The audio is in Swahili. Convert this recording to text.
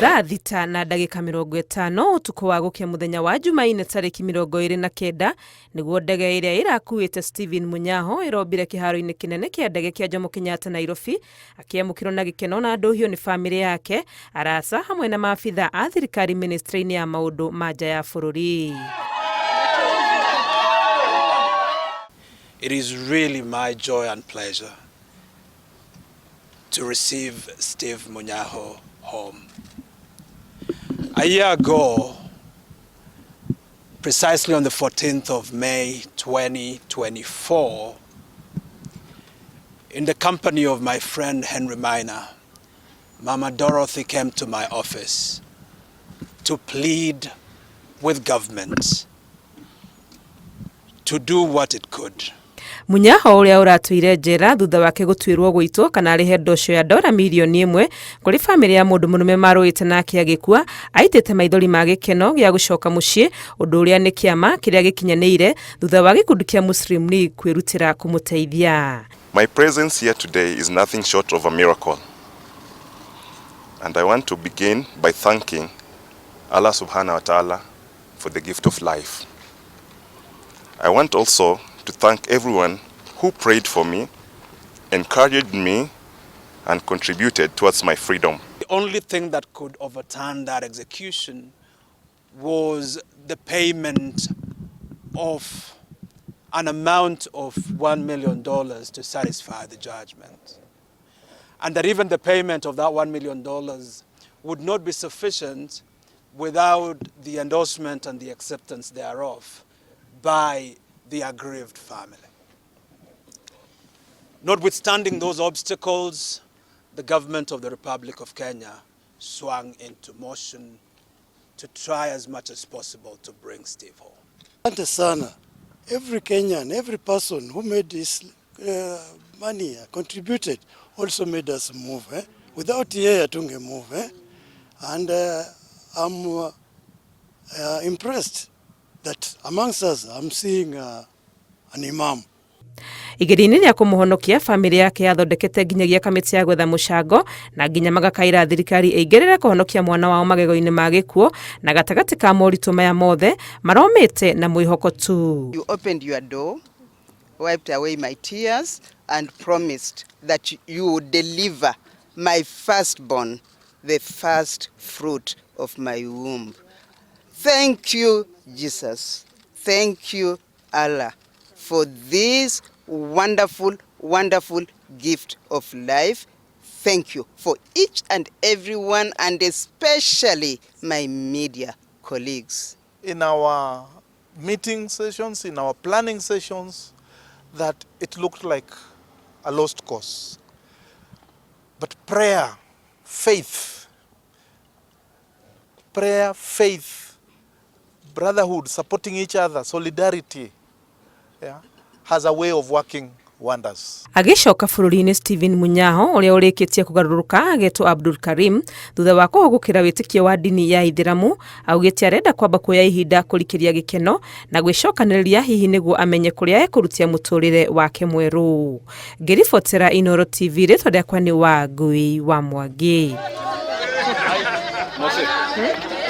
Thaa thita na ndagika 50 utuku wa gukia muthenya wa Jumaine tariki 29 niguo ndege iria irakuite Stephen Munyakho irobire kiharo-ini kinene kia ndege kia Jomo Kenyatta Nairobi akiamukirwo na gikeno na nduhio ni family yake arasa hamwe na maafitha a thirikari ministry-ini ya maundu ma nja ya bũrũri. It is really my joy and pleasure to receive Steve Munyakho home. A year ago, precisely on the 14th of May 2024, in the company of my friend Henry Minor, Mama Dorothy came to my office to plead with government to do what it could. Munyakho ũrĩa ũratuire njera thutha wake gũtuĩrwo gũitwo kana arĩhe ndosho ya $1 milioni kũrĩ family ya mũndũ mũrume marũĩte nake agĩkua aitĩte maithori ma gĩkeno gĩa gũcoka mũciĩ ũndũ ũrĩa nĩ kĩama kĩrĩa gĩkinyanĩire thutha wa gĩkundi kĩa Muslim League kwĩrutĩra kũmũteithia. My presence here today is nothing short of a miracle. And I want to begin by thanking Allah subhanahu wa ta'ala for the gift of life. I want also to thank everyone who prayed for me, encouraged me, and contributed towards my freedom. The only thing that could overturn that execution was the payment of an amount of $1 million to satisfy the judgment. And that even the payment of that $1 million would not be sufficient without the endorsement and the acceptance thereof by the aggrieved family. Notwithstanding those obstacles, the government of the Republic of Kenya swung into motion to try as much as possible to bring Steve home. Asante sana. Every Kenyan, every person who made this money, contributed, also made us move. Without here, tunge move. And I'm impressed that amongst us, I'm seeing an imam. Igeri-inĩ rĩa kũmũhonokia family yake yathondekete nginyagia kamĩtĩ ya gwetha mũcango na nginya magakaĩra thirikari ĩingĩrĩre kũhonokia mwana wao magego-inĩ ma gĩkuũ na gatagatĩ ka moritũ maya mothe maromĩte na mwĩhoko tu. You opened your door, wiped away my tears and promised that you would deliver my firstborn, the first fruit of my womb. Thank you, Jesus. Thank you, Allah, for this wonderful, wonderful gift of life. Thank you for each and everyone, and especially my media colleagues. In our meeting sessions, in our planning sessions, that it looked like a lost cause. But prayer, faith, brotherhood, supporting each other, solidarity, has a way of working wonders. Agicoka bũrũri-inĩ Stephen Munyakho ũrĩa ũrĩkĩtie kũgarũrũka agetwo Abdul Karim thutha wa kũhũgũkĩra wĩtĩkio wa ndini ya Ithĩramu augĩte arenda kwamba kuoya ihinda kũrikĩria gĩkeno na gwĩcokanĩrĩria hihi nĩguo amenye kũrĩa ekũrutia mũtũrĩre wake mwerũ. Ngĩribotera Inooro TV rĩtwa rĩakwa nĩ Wangui wa Mwangi.